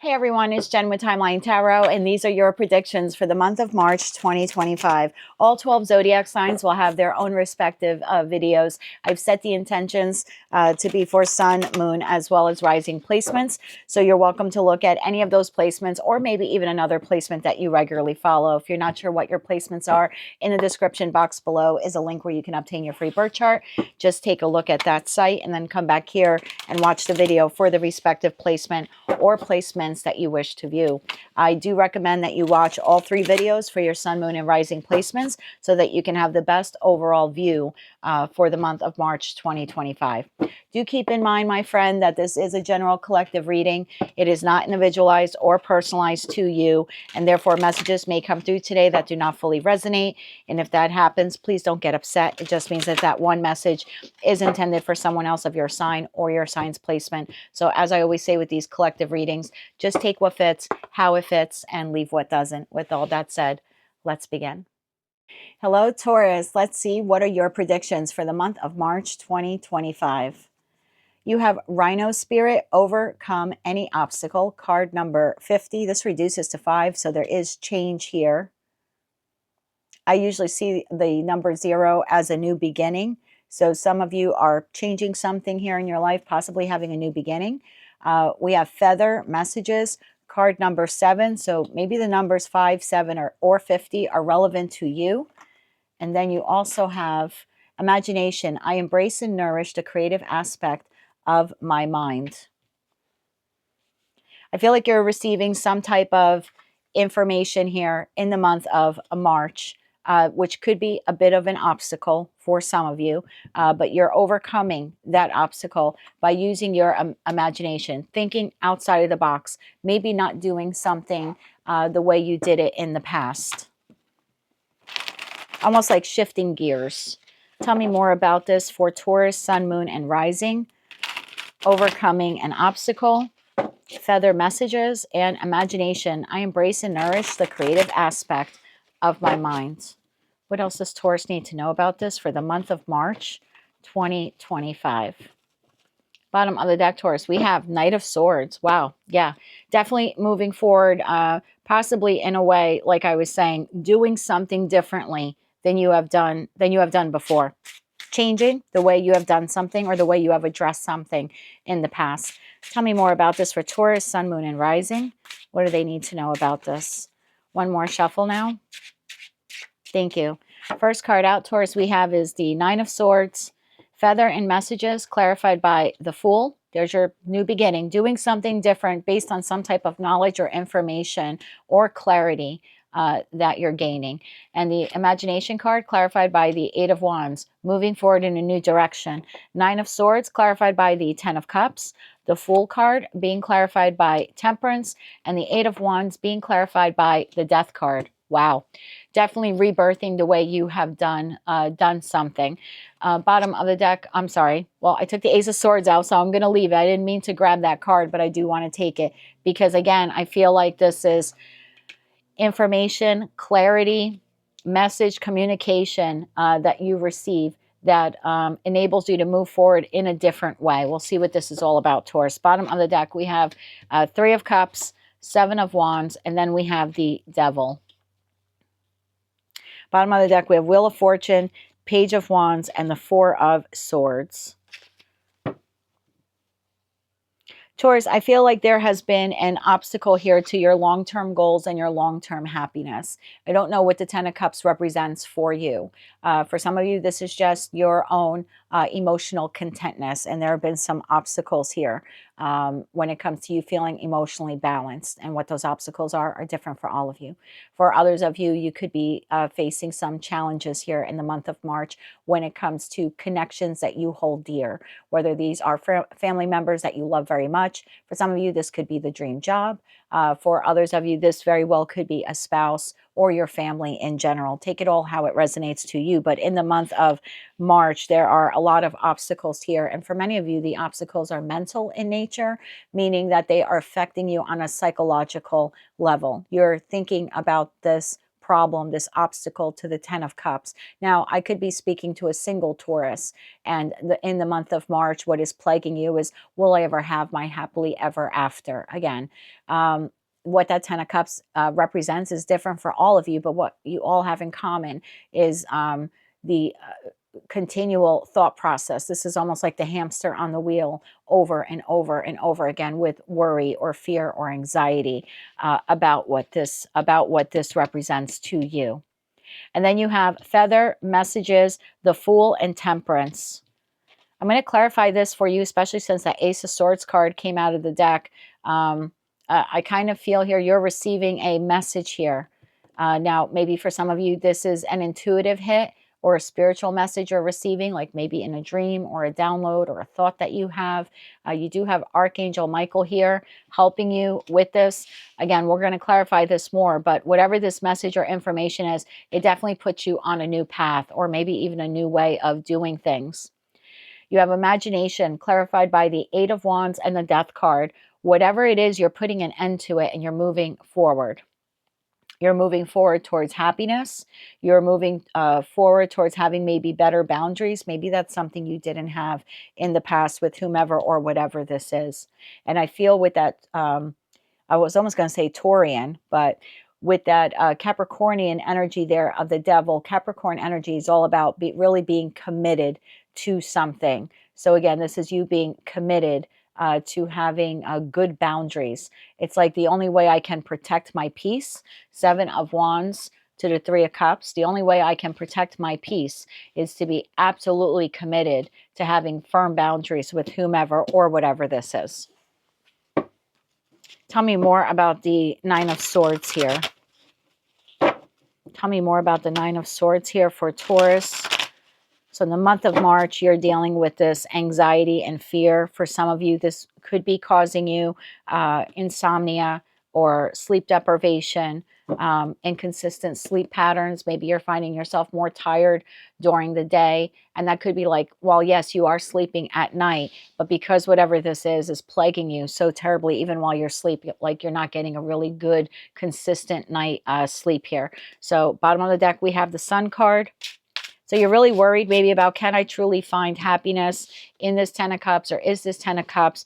Hey everyone, it's Jen with Timeline Tarot, and these are your predictions for the month of March 2025. All 12 zodiac signs will have their own respective videos. I've set the intentions to be for sun, moon, as well as rising placements. So you're welcome to look at any of those placements or maybe even another placement that you regularly follow. If you're not sure what your placements are, in the description box below is a link where you can obtain your free birth chart. Just take a look at that site and then come back here and watch the video for the respective placement or placements that you wish to view. I do recommend that you watch all 3 videos for your sun, moon, and rising placements so that you can have the best overall view for the month of March 2025. Do keep in mind, my friend, that this is a general collective reading. It is not individualized or personalized to you, and therefore messages may come through today that do not fully resonate. And if that happens, please don't get upset. It just means that that one message is intended for someone else of your sign or your sign's placement. So as I always say with these collective readings, just take what fits, how it fits, and leave what doesn't. With all that said, let's begin. Hello, Taurus. Let's see, what are your predictions for the month of March 2025? You have Rhino Spirit, overcome any obstacle, card number 50. This reduces to 5, so there is change here. I usually see the number 0 as a new beginning. So some of you are changing something here in your life, possibly having a new beginning. We have Feather Messages, card number 7. So maybe the numbers 5, 7, or 50 are relevant to you. And then you also have Imagination. I embrace and nourish the creative aspect of my mind. I feel like you're receiving some type of information here in the month of March, which could be a bit of an obstacle for some of you, but you're overcoming that obstacle by using your imagination, thinking outside of the box, maybe not doing something the way you did it in the past. Almost like shifting gears. Tell me more about this for Taurus, Sun, Moon, and Rising. Overcoming an obstacle, Feather Messages, and Imagination. I embrace and nourish the creative aspect of my mind. What else does Taurus need to know about this for the month of March 2025? Bottom of the deck, Taurus, we have Knight of Swords. Wow. Yeah, definitely moving forward, possibly in a way, like I was saying, doing something differently than you have done before. Changing the way you have done something or the way you have addressed something in the past. Tell me more about this for Taurus, Sun, Moon, and Rising. What do they need to know about this? One more shuffle now. Thank you. First card out, Taurus, we have is the Nine of Swords, Feather and Messages, clarified by the Fool. There's your new beginning, doing something different based on some type of knowledge or information or clarity that you're gaining. And the Imagination card clarified by the Eight of Wands, moving forward in a new direction. Nine of Swords clarified by the Ten of Cups. The Fool card being clarified by Temperance, and the Eight of Wands being clarified by the Death card. Wow. Definitely rebirthing the way you have done something. Bottom of the deck, I'm sorry. Well, I took the Ace of Swords out, so I'm going to leave it. I didn't mean to grab that card, but I do want to take it because, again, I feel like this is information, clarity, message, communication that you receive that enables you to move forward in a different way. We'll see what this is all about, Taurus. Bottom of the deck, we have Three of Cups, Seven of Wands, and then we have the Devil. Bottom of the deck, we have Wheel of Fortune, Page of Wands, and the Four of Swords. Taurus, I feel like there has been an obstacle here to your long-term goals and your long-term happiness. I don't know what the Ten of Cups represents for you. For some of you, this is just your own emotional contentness, and there have been some obstacles here when it comes to you feeling emotionally balanced, and what those obstacles are different for all of you. For others of you, you could be facing some challenges here in the month of March when it comes to connections that you hold dear, whether these are family members that you love very much. For some of you, this could be the dream job. For others of you, this very well could be a spouse or your family in general. Take it all how it resonates to you. But in the month of March, there are a lot of obstacles here. And for many of you, the obstacles are mental in nature, meaning that they are affecting you on a psychological level. You're thinking about this problem, this obstacle to the 10 of Cups. Now, I could be speaking to a single Taurus, and in the month of March, what is plaguing you is, will I ever have my happily ever after? Again, what that 10 of Cups represents is different for all of you, but what you all have in common is the continual thought process. This is almost like the hamster on the wheel, over and over and over again, with worry or fear or anxiety about what this represents to you. And then you have Feather, Messages, the Fool, and Temperance. I'm going to clarify this for you, especially since that Ace of Swords card came out of the deck. I kind of feel here you're receiving a message here. Now, maybe for some of you, this is an intuitive hit or a spiritual message you're receiving, like maybe in a dream or a download or a thought that you have. You do have Archangel Michael here helping you with this. Again, we're going to clarify this more, but whatever this message or information is, it definitely puts you on a new path, or maybe even a new way of doing things. You have Imagination, clarified by the Eight of Wands and the Death card. Whatever it is, you're putting an end to it and you're moving forward. You're moving forward towards happiness. You're moving forward towards having maybe better boundaries. Maybe that's something you didn't have in the past with whomever or whatever this is. And I feel with that, I was almost going to say Taurian, but with that Capricornian energy there of the devil, Capricorn energy is all about really being committed to something. So again, this is you being committed to having good boundaries. It's like the only way I can protect my peace, Seven of Wands to the Three of Cups, the only way I can protect my peace is to be absolutely committed to having firm boundaries with whomever or whatever this is. Tell me more about the Nine of Swords here. Tell me more about the Nine of Swords here for Taurus. So in the month of March, you're dealing with this anxiety and fear. For some of you, this could be causing you insomnia or sleep deprivation, inconsistent sleep patterns. Maybe you're finding yourself more tired during the day. And that could be like, well, yes, you are sleeping at night, but because whatever this is plaguing you so terribly, even while you're sleeping, like you're not getting a really good, consistent night sleep here. So bottom of the deck, we have the Sun card. So you're really worried maybe about, can I truly find happiness in this 10 of Cups, or is this 10 of Cups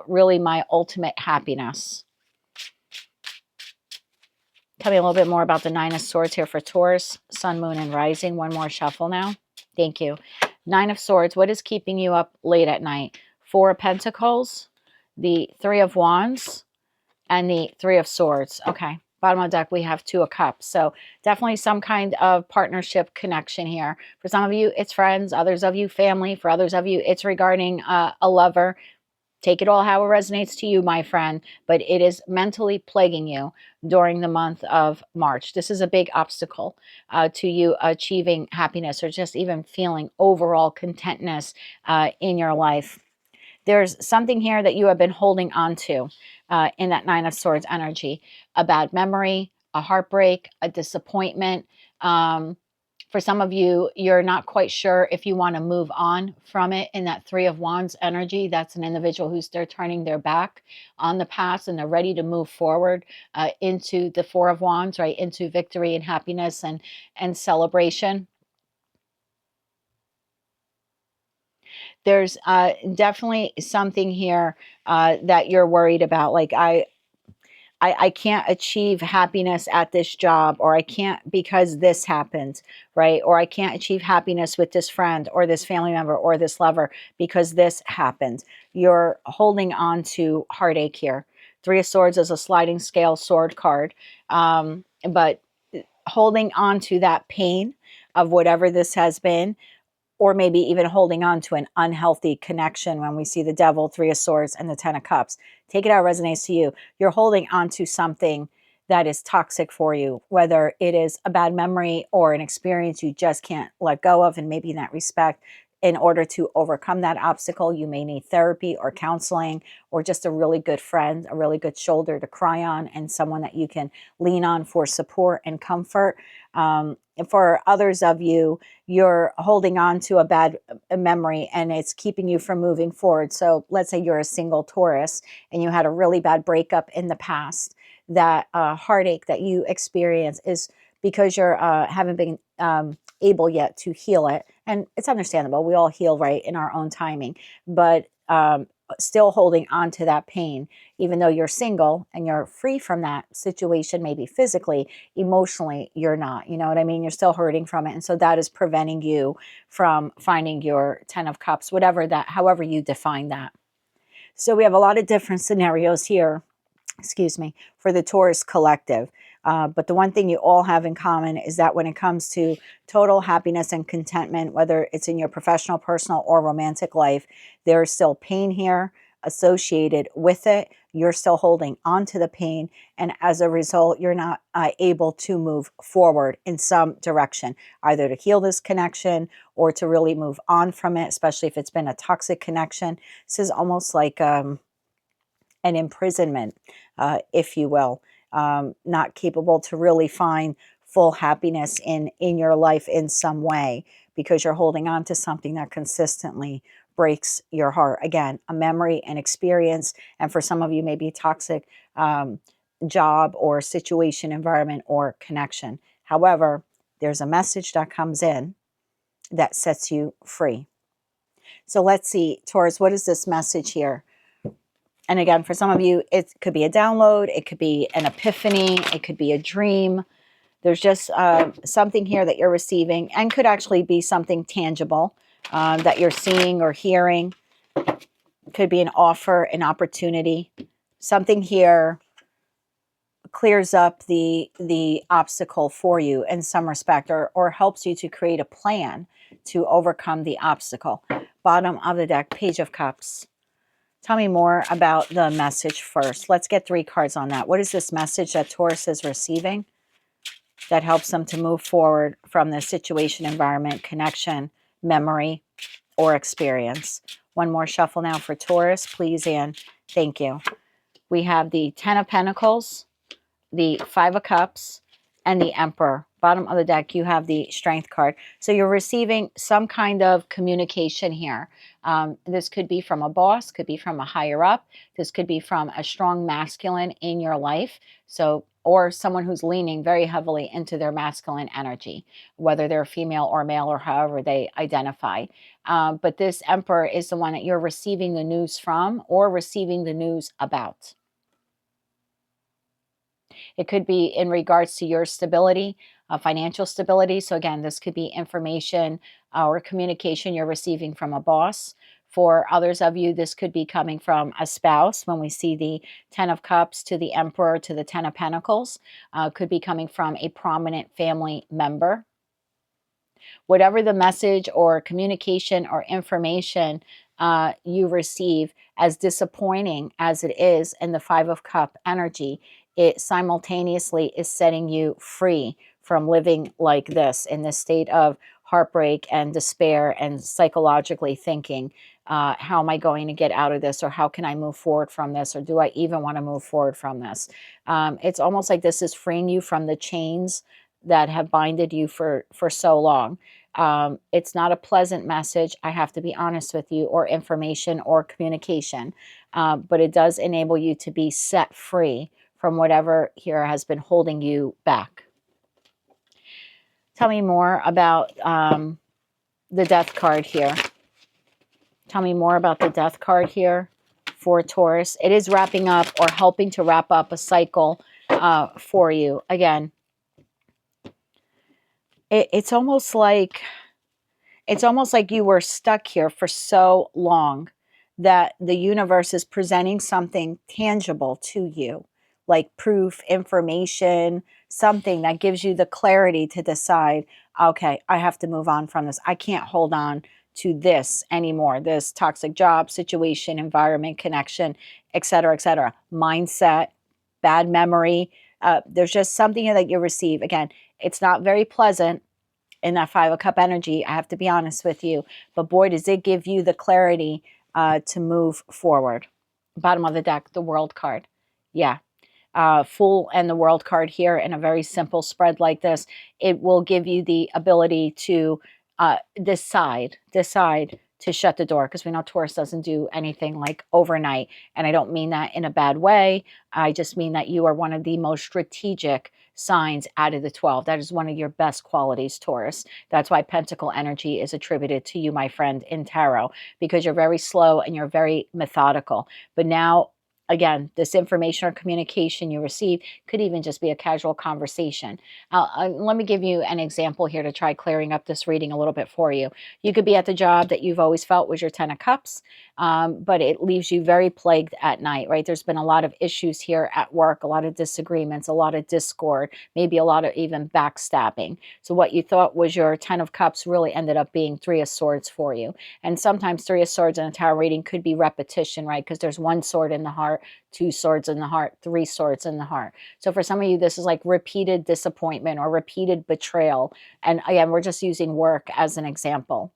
really my ultimate happiness? Tell me a little bit more about the Nine of Swords here for Taurus, Sun, Moon, and Rising. One more shuffle now. Thank you. Nine of Swords, what is keeping you up late at night? Four of Pentacles, the Three of Wands, and the Three of Swords. Okay. Bottom of the deck, we have Two of Cups. So definitely some kind of partnership connection here. For some of you, it's friends. Others of you, family. For others of you, it's regarding a lover. Take it all how it resonates to you, my friend. But it is mentally plaguing you during the month of March. This is a big obstacle to you achieving happiness, or just even feeling overall contentness in your life. There's something here that you have been holding on to in that Nine of Swords energy. A bad memory, a heartbreak, a disappointment. For some of you, you're not quite sure if you want to move on from it. In that Three of Wands energy, that's an individual who's they're turning their back on the past and they're ready to move forward into the Four of Wands, right? Into victory and happiness and celebration. There's definitely something here that you're worried about. Like, I can't achieve happiness at this job, or I can't because this happened, right? Or I can't achieve happiness with this friend or this family member or this lover because this happened. You're holding on to heartache here. Three of Swords is a sliding scale sword card, but holding on to that pain of whatever this has been, or maybe even holding on to an unhealthy connection when we see the Devil, Three of Swords, and the Ten of Cups. Take it how it resonates to you. You're holding on to something that is toxic for you, whether it is a bad memory or an experience you just can't let go of. And maybe in that respect, in order to overcome that obstacle, you may need therapy or counseling, or just a really good friend, a really good shoulder to cry on, and someone that you can lean on for support and comfort. For others of you, you're holding on to a bad memory and it's keeping you from moving forward. So let's say you're a single Taurus and you had a really bad breakup in the past. That heartache that you experience is because you're haven't been able yet to heal it. And it's understandable. We all heal right in our own timing, but still holding on to that pain, even though you're single and you're free from that situation, maybe physically, emotionally, you're not, you know what I mean? You're still hurting from it. And so that is preventing you from finding your 10 of cups, whatever that, however you define that. So we have a lot of different scenarios here, excuse me, for the Taurus collective. But the one thing you all have in common is that when it comes to total happiness and contentment, whether it's in your professional, personal, or romantic life, there's still pain here associated with it. You're still holding on to the pain. And as a result, you're not able to move forward in some direction, either to heal this connection or to really move on from it, especially if it's been a toxic connection. This is almost like an imprisonment, if you will. Not capable to really find full happiness in your life in some way because you're holding on to something that consistently breaks your heart. Again, a memory, an experience, and for some of you, maybe a toxic job or situation, environment, or connection. However, there's a message that comes in that sets you free. So let's see, Taurus, what is this message here? And again, for some of you, it could be a download, it could be an epiphany, it could be a dream. There's just something here that you're receiving and could actually be something tangible that you're seeing or hearing. It could be an offer, an opportunity. Something here clears up the obstacle for you in some respect, or helps you to create a plan to overcome the obstacle. Bottom of the deck, Page of Cups. Tell me more about the message first. Let's get 3 cards on that. What is this message that Taurus is receiving that helps them to move forward from the situation, environment, connection, memory, or experience? One more shuffle now for Taurus, please, and thank you. We have the 10 of Pentacles, the 5 of Cups, and the Emperor. Bottom of the deck, you have the Strength card. So you're receiving some kind of communication here. This could be from a boss, could be from a higher up. This could be from a strong masculine in your life. So, or someone who's leaning very heavily into their masculine energy, whether they're female or male or however they identify. But this Emperor is the one that you're receiving the news from or receiving the news about. It could be in regards to your stability, financial stability. So again, this could be information or communication you're receiving from a boss. For others of you, this could be coming from a spouse. When we see the 10 of Cups to the Emperor to the 10 of Pentacles, could be coming from a prominent family member. Whatever the message or communication or information you receive, as disappointing as it is in the 5 of Cup energy, it simultaneously is setting you free from living like this, in this state of heartbreak and despair and psychologically thinking, how am I going to get out of this? Or how can I move forward from this? Or do I even want to move forward from this? It's almost like this is freeing you from the chains that have binded you for so long. It's not a pleasant message, I have to be honest with you, or information or communication, but it does enable you to be set free from whatever here has been holding you back. Tell me more about the Death card here. Tell me more about the Death card here for Taurus. It is wrapping up or helping to wrap up a cycle for you. Again, it's almost like you were stuck here for so long that the universe is presenting something tangible to you, like proof, information, something that gives you the clarity to decide, okay, I have to move on from this. I can't hold on to this anymore. This toxic job, situation, environment, connection, etc., mindset, bad memory. There's just something that you receive. Again, it's not very pleasant in that 5 of Cup energy, I have to be honest with you. But boy, does it give you the clarity to move forward. Bottom of the deck, the World card. Yeah. Fool and the World card here in a very simple spread like this. It will give you the ability to decide to shut the door, because we know Taurus doesn't do anything like overnight. And I don't mean that in a bad way. I just mean that you are one of the most strategic signs out of the 12. That is one of your best qualities, Taurus. That's why Pentacle energy is attributed to you, my friend, in tarot, because you're very slow and you're very methodical. But now, again, this information or communication you receive could even just be a casual conversation. Let me give you an example here to try clearing up this reading a little bit for you. You could be at the job that you've always felt was your 10 of cups, but it leaves you very plagued at night, right? There's been a lot of issues here at work, a lot of disagreements, a lot of discord, maybe a lot of even backstabbing. So what you thought was your 10 of cups really ended up being 3 of swords for you. And sometimes 3 of swords in a tarot reading could be repetition, right? Because there's 1 sword in the heart, 2 swords in the heart, 3 swords in the heart. So for some of you, this is like repeated disappointment or repeated betrayal. And again, we're just using work as an example.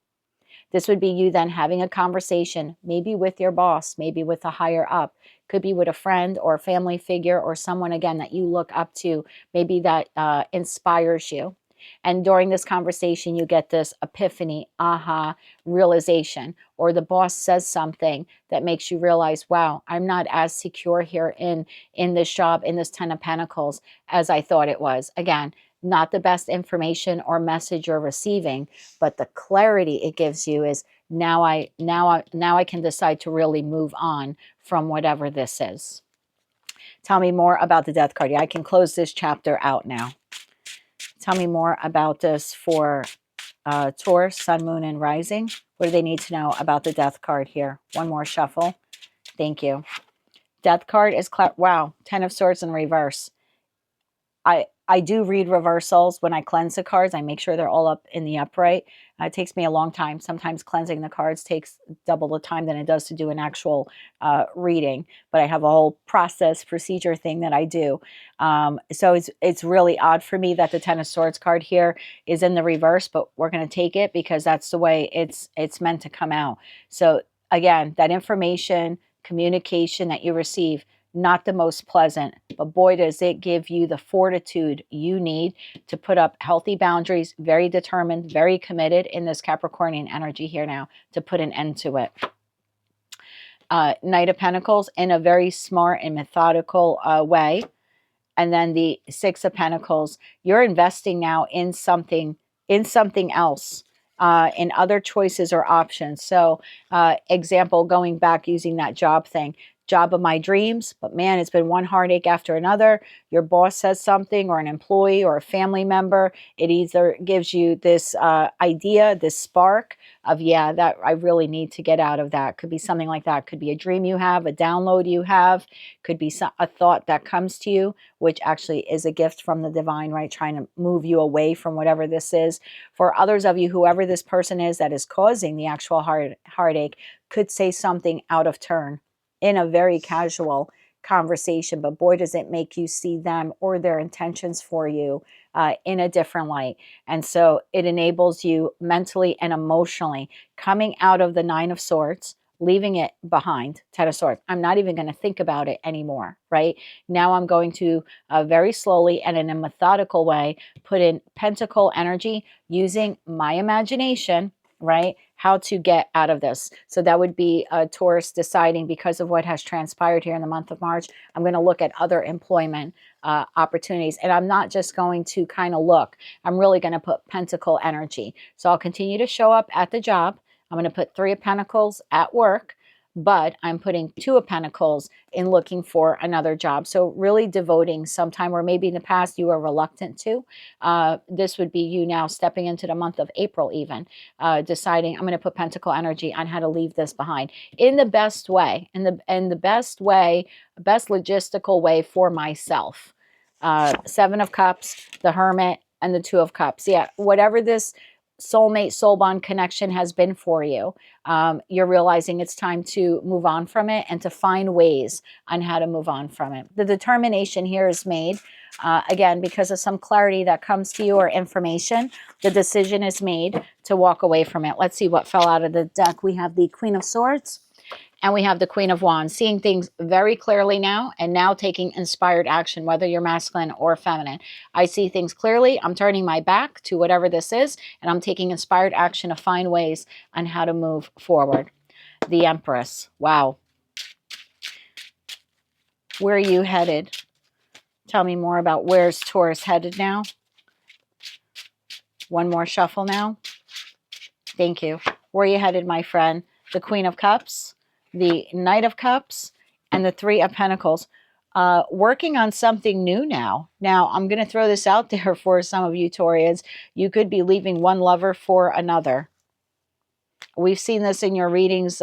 This would be you then having a conversation, maybe with your boss, maybe with a higher up, could be with a friend or a family figure or someone, again, that you look up to, maybe that inspires you. And during this conversation, you get this epiphany, aha, realization, or the boss says something that makes you realize, wow, I'm not as secure here in this job, in this 10 of Pentacles, as I thought it was. Again, not the best information or message you're receiving, but the clarity it gives you is now I can decide to really move on from whatever this is. Tell me more about the Death card. Yeah, I can close this chapter out now. Tell me more about this for Taurus, Sun, Moon, and Rising. What do they need to know about the Death card here? One more shuffle. Thank you. Death card is, wow, 10 of Swords in reverse. I do read reversals when I cleanse the cards. I make sure they're all up in the upright. It takes me a long time. Sometimes cleansing the cards takes double the time than it does to do an actual reading. But I have a whole procedure thing that I do. So it's really odd for me that the 10 of Swords card here is in the reverse, but we're going to take it because that's the way it's meant to come out. So again, that information, communication that you receive, not the most pleasant, but boy, does it give you the fortitude you need to put up healthy boundaries, very determined, very committed in this Capricornian energy here now to put an end to it. Knight of Pentacles in a very smart and methodical way. And then the 6 of Pentacles, you're investing now in something else. In other choices or options. So example, going back using that job thing. Job of my dreams, but man, it's been one heartache after another. Your boss says something, or an employee or a family member. It either gives you this idea, this spark of, yeah, that I really need to get out of that. Could be something like that. Could be a dream you have, a download you have. Could be a thought that comes to you, which actually is a gift from the divine, right? Trying to move you away from whatever this is. For others of you, whoever this person is that is causing the actual heartache could say something out of turn in a very casual conversation, but boy, does it make you see them or their intentions for you in a different light. And so it enables you mentally and emotionally coming out of the 9 of Swords, leaving it behind, 10 of Swords. I'm not even going to think about it anymore, right? Now I'm going to very slowly and in a methodical way put in Pentacle energy using my imagination, right? How to get out of this. So that would be Taurus deciding, because of what has transpired here in the month of March, I'm going to look at other employment opportunities. And I'm not just going to kind of look. I'm really going to put Pentacle energy. So I'll continue to show up at the job. I'm going to put 3 of Pentacles at work, but I'm putting 2 of Pentacles in looking for another job. So really devoting some time, or maybe in the past you were reluctant to. This would be you now stepping into the month of April even, deciding I'm going to put Pentacle energy on how to leave this behind in the best way, in the best way, best logistical way for myself. 7 of Cups, the Hermit, and the 2 of Cups. Yeah, whatever this soulmate, soul bond connection has been for you, you're realizing it's time to move on from it and to find ways on how to move on from it. The determination here is made, again, because of some clarity that comes to you or information. The decision is made to walk away from it. Let's see what fell out of the deck. We have the Queen of Swords. And we have the Queen of Wands, seeing things very clearly now, and now taking inspired action, whether you're masculine or feminine. I see things clearly. I'm turning my back to whatever this is, and I'm taking inspired action to find ways on how to move forward. The Empress. Wow. Where are you headed? Tell me more about where's Taurus headed now. One more shuffle now. Thank you. Where are you headed, my friend? The Queen of Cups, the Knight of Cups, and the Three of Pentacles. Working on something new now. Now, I'm going to throw this out there for some of you Taurians. You could be leaving one lover for another. We've seen this in your readings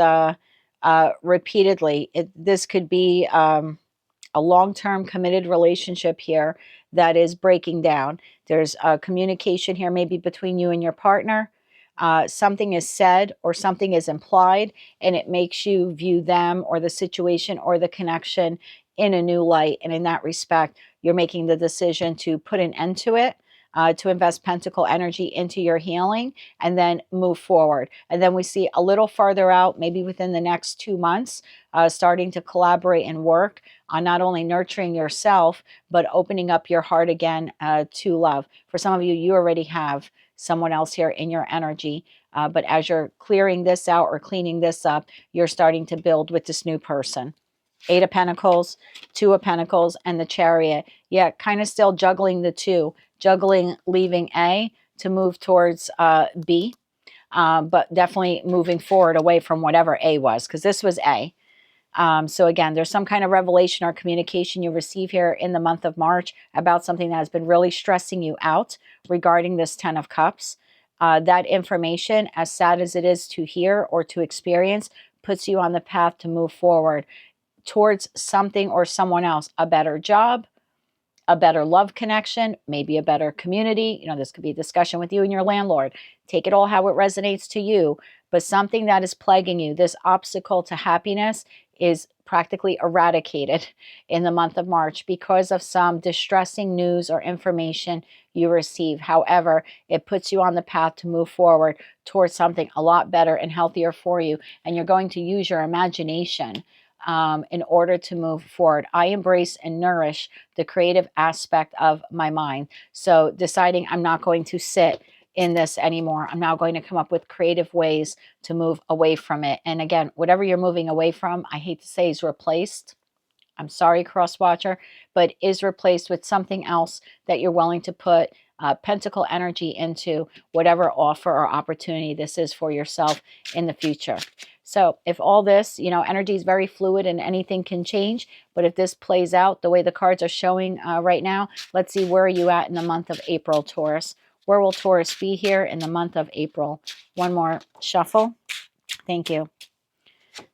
repeatedly. This could be a long-term committed relationship here that is breaking down. There's a communication here maybe between you and your partner. Something is said or something is implied, and it makes you view them or the situation or the connection in a new light. And in that respect, you're making the decision to put an end to it, to invest pentacle energy into your healing, and then move forward. And then we see a little farther out, maybe within the next 2 months, starting to collaborate and work on not only nurturing yourself, but opening up your heart again to love. For some of you, you already have someone else here in your energy. But as you're clearing this out or cleaning this up, you're starting to build with this new person. 8 of Pentacles, 2 of Pentacles, and the Chariot. Yeah, kind of still juggling the two. Juggling leaving A to move towards B. But definitely moving forward away from whatever A was, because this was A. So again, there's some kind of revelation or communication you receive here in the month of March about something that has been really stressing you out regarding this 10 of Cups. That information, as sad as it is to hear or to experience, puts you on the path to move forward towards something or someone else, a better job, a better love connection, maybe a better community. You know, this could be a discussion with you and your landlord. Take it all how it resonates to you, but something that is plaguing you, this obstacle to happiness, is practically eradicated in the month of March because of some distressing news or information you receive. However, it puts you on the path to move forward towards something a lot better and healthier for you, and you're going to use your imagination in order to move forward. I embrace and nourish the creative aspect of my mind. So deciding I'm not going to sit in this anymore. I'm now going to come up with creative ways to move away from it. And again, whatever you're moving away from, I hate to say is replaced. I'm sorry, cross watcher, but is replaced with something else that you're willing to put pentacle energy into, whatever offer or opportunity this is for yourself in the future. So if all this, you know, energy is very fluid and anything can change, but if this plays out the way the cards are showing right now, let's see, where are you at in the month of April, Taurus? Where will Taurus be here in the month of April? One more shuffle. Thank you.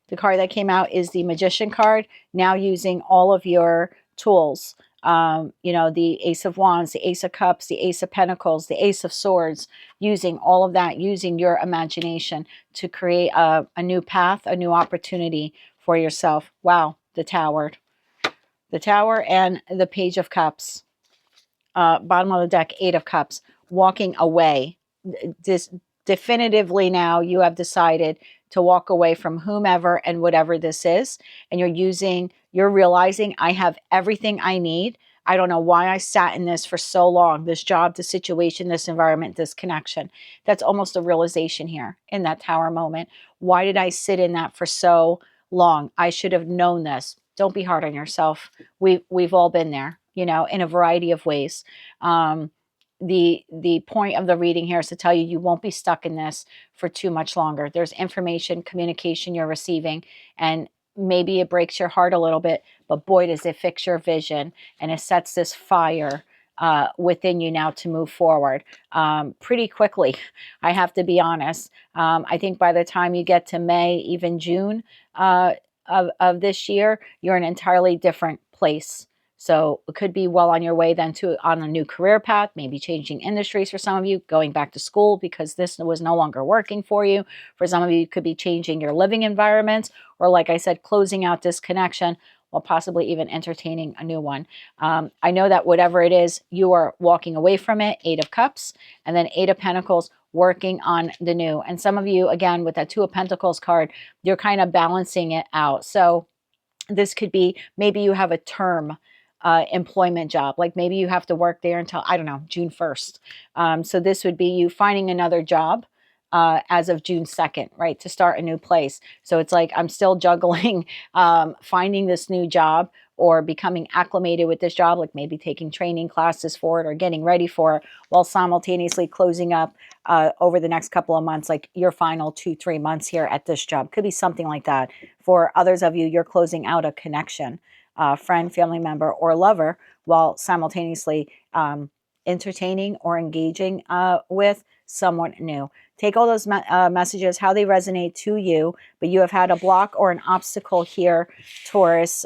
The card that came out is the Magician card. Now using all of your tools, you know, the Ace of Wands, the Ace of Cups, the Ace of Pentacles, the Ace of Swords, using all of that, using your imagination to create a new path, a new opportunity for yourself. Wow, the Tower. The Tower and the Page of Cups. Bottom of the deck, 8 of Cups. Walking away. This definitively now you have decided to walk away from whomever and whatever this is, and you're realizing I have everything I need. I don't know why I sat in this for so long, this job, this situation, this environment, this connection. That's almost a realization here in that Tower moment. Why did I sit in that for so long? I should have known this. Don't be hard on yourself. We've all been there, you know, in a variety of ways. The point of the reading here is to tell you you won't be stuck in this for too much longer. There's information, communication you're receiving, and maybe it breaks your heart a little bit, but boy, does it fix your vision, and it sets this fire within you now to move forward pretty quickly. I have to be honest. I think by the time you get to May, even June of this year, you're in an entirely different place. So it could be well on your way then on a new career path, maybe changing industries for some of you, going back to school because this was no longer working for you. For some of you, it could be changing your living environment, or like I said, closing out this connection while possibly even entertaining a new one. I know that whatever it is, you are walking away from it. 8 of Cups and then 8 of Pentacles, working on the new. And some of you, again, with that Two of Pentacles card, you're kind of balancing it out. So this could be, maybe you have a term employment job, like maybe you have to work there until, I don't know, June 1st. So this would be you finding another job as of June 2nd, right, to start a new place. So it's like I'm still juggling finding this new job or becoming acclimated with this job, like maybe taking training classes for it or getting ready for it, while simultaneously closing up over the next couple of months, like your final 2-3 months here at this job. Could be something like that. For others of you, you're closing out a connection, friend, family member, or lover, while simultaneously entertaining or engaging with someone new. Take all those messages, how they resonate to you, but you have had a block or an obstacle here, Taurus,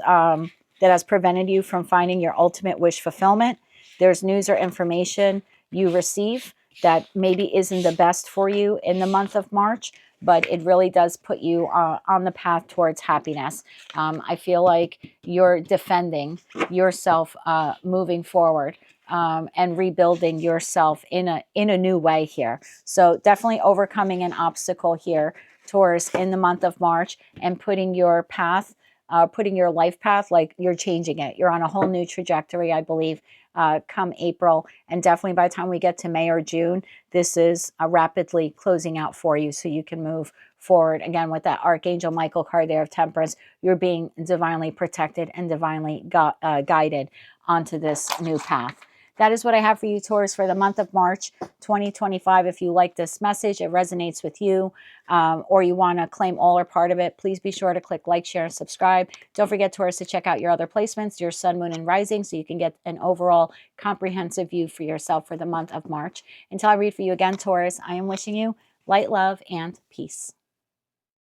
that has prevented you from finding your ultimate wish fulfillment. There's news or information you receive that maybe isn't the best for you in the month of March, but it really does put you on the path towards happiness. I feel like you're defending yourself moving forward and rebuilding yourself in a new way here. So definitely overcoming an obstacle here, Taurus, in the month of March, and putting your path, putting your life path, like you're changing it. You're on a whole new trajectory, I believe, come April. And definitely by the time we get to May or June, this is rapidly closing out for you so you can move forward. Again, with that Archangel Michael card there of Temperance, you're being divinely protected and divinely guided onto this new path. That is what I have for you, Taurus, for the month of March 2025. If you like this message, it resonates with you, or you want to claim all or part of it, please be sure to click like, share, and subscribe. Don't forget, Taurus, to check out your other placements, your sun, moon, and rising, so you can get an overall comprehensive view for yourself for the month of March. Until I read for you again, Taurus, I am wishing you light, love, and peace.